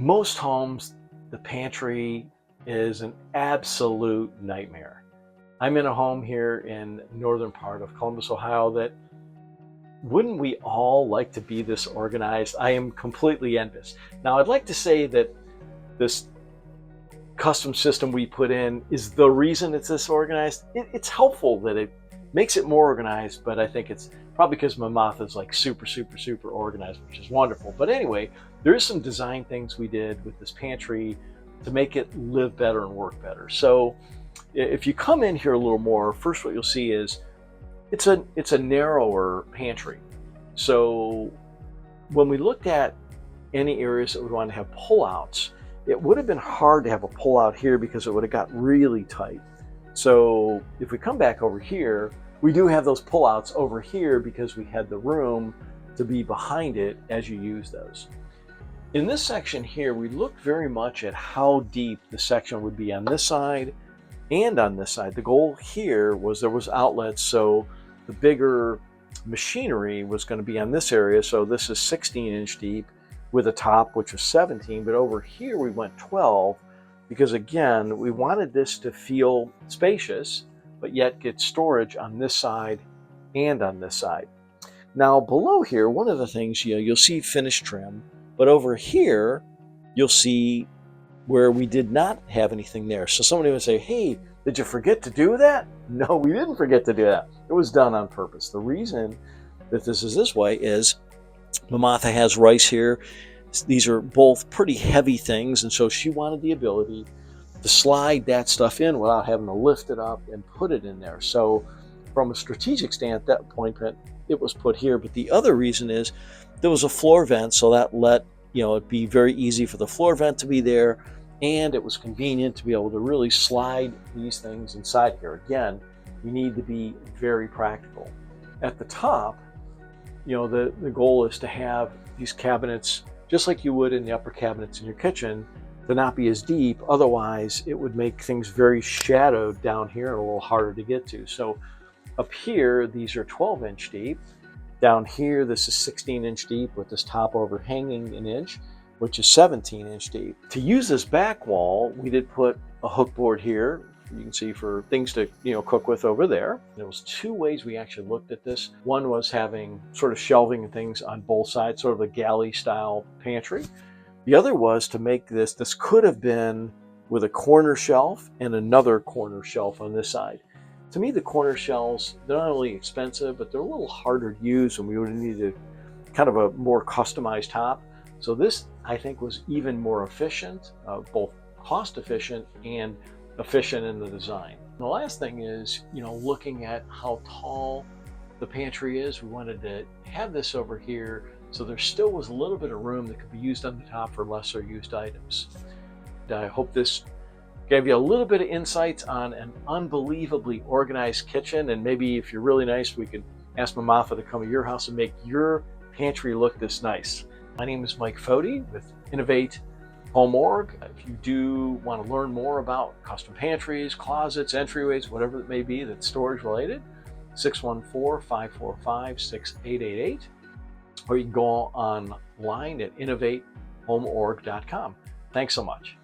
most homes, the pantry is an absolute nightmare. I'm in a home here in northern part of Columbus, Ohio that wouldn't we all like to be this organized? I am completely envious. Now, I'd like to say that this custom system we put in is the reason it's this organized. It's helpful that it makes it more organized, but I think it's probably because my mouth is like super organized, which is wonderful. But anyway, there's some design things we did with this pantry to make it live better and work better. So if you come in here a little more, first what you'll see is it's a narrower pantry. So when we looked at any areas that would want to have pullouts, it would have been hard to have a pullout here because it would have got really tight. So if we come back over here, we do have those pullouts over here because we had the room to be behind it as you use those. In this section here, we looked very much at how deep the section would be on this side and on this side. The goal here was there was outlets, so the bigger machinery was going to be on this area. So this is 16-inch deep with a top which was 17, but over here we went 12 because again, we wanted this to feel spacious, but yet get storage on this side and on this side. Now below here, one of the things, you'll see finished trim, but over here, you'll see where we did not have anything there. So somebody would say, hey, did you forget to do that? No, we didn't forget to do that. It was done on purpose. The reason that this is this way is Mamatha has rice here. These are both pretty heavy things, and so she wanted the ability to slide that stuff in without having to lift it up and put it in there. So from a strategic standpoint, it was put here. But the other reason is there was a floor vent, so that let it be very easy for the floor vent to be there, and it was convenient to be able to really slide these things inside here. Again, you need to be very practical. At the top, the goal is to have these cabinets just like you would in the upper cabinets in your kitchen, to not be as deep. Otherwise, it would make things very shadowed down here and a little harder to get to. So up here, these are 12-inch deep. Down here, this is 16-inch deep with this top overhanging an inch, which is 17-inch deep. To use this back wall, we did put a hook board here. You can see for things to cook with over there. There was two ways we actually looked at this. One was having sort of shelving and things on both sides, sort of a galley style pantry. The other was to make this could have been with a corner shelf and another corner shelf on this side. To me, the corner shelves, they're not only expensive, but they're a little harder to use, and we would have needed kind of a more customized top. So this, I think, was even more efficient, both cost efficient and efficient in the design. The last thing is, looking at how tall the pantry is, we wanted to have this over here so there still was a little bit of room that could be used on the top for lesser used items. I hope this gave you a little bit of insights on an unbelievably organized kitchen, and maybe if you're really nice, we could ask Mamatha to come to your house and make your pantry look this nice. My name is Mike Foti with Innovate Home Org. If you do want to learn more about custom pantries, closets, entryways, whatever it may be that's storage related, 614-545-6888, or you can go online at innovatehomeorg.com. Thanks so much.